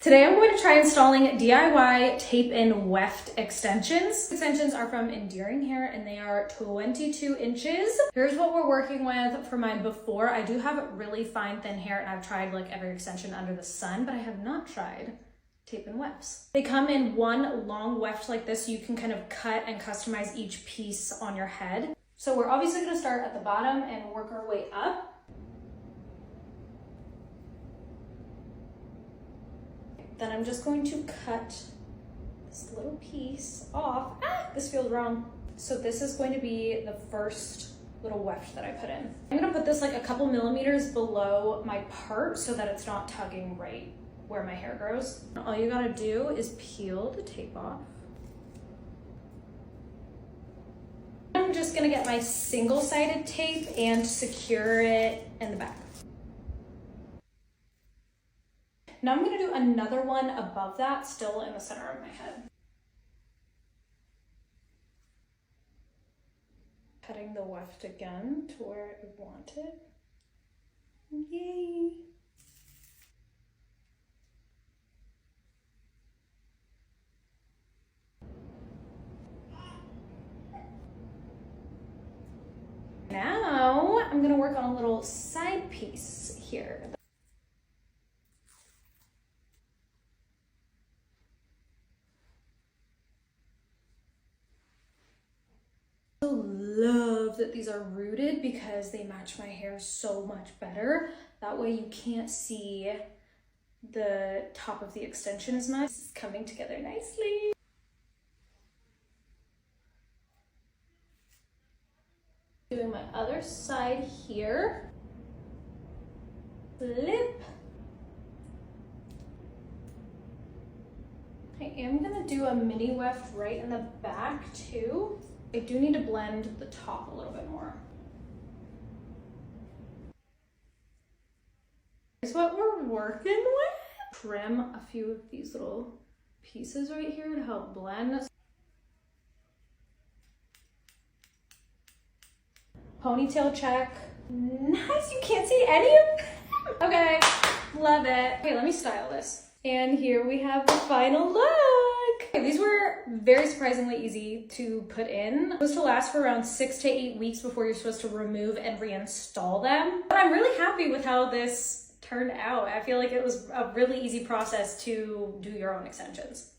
Today I'm going to try installing DIY tape-in weft extensions. Extensions are from Endaring Hair and they are 22 inches. Here's what we're working with for mine before. I do have really fine thin hair and I've tried like every extension under the sun, but I have not tried tape-in wefts. They come in one long weft like this, so you can kind of cut and customize each piece on your head. So we're obviously going to start at the bottom and work our way up. Then I'm just going to cut this little piece off. This feels wrong. So this is going to be the first little weft that I put in. I'm gonna put this like a couple millimeters below my part so that it's not tugging right where my hair grows. All you gotta do is peel the tape off. I'm just gonna get my single-sided tape and secure it in the back. Now I'm gonna do another one above that, still in the center of my head. Cutting the weft again to where I want it. Yay! Now I'm gonna work on a little side piece here. I love that these are rooted because they match my hair so much better. That way you can't see the top of the extension as much. This is coming together nicely. Doing my other side here. Flip. I am gonna do a mini weft right in the back too. I do need to blend the top a little bit more. Here's what we're working with. Trim a few of these little pieces right here to help blend. Ponytail check. Nice, you can't see any of them. Okay, love it. Okay, let me style this. And here we have the final look. Okay, these were very surprisingly easy to put in. Supposed to last for around 6 to 8 weeks before you're supposed to remove and reinstall them. But I'm really happy with how this turned out. I feel like it was a really easy process to do your own extensions.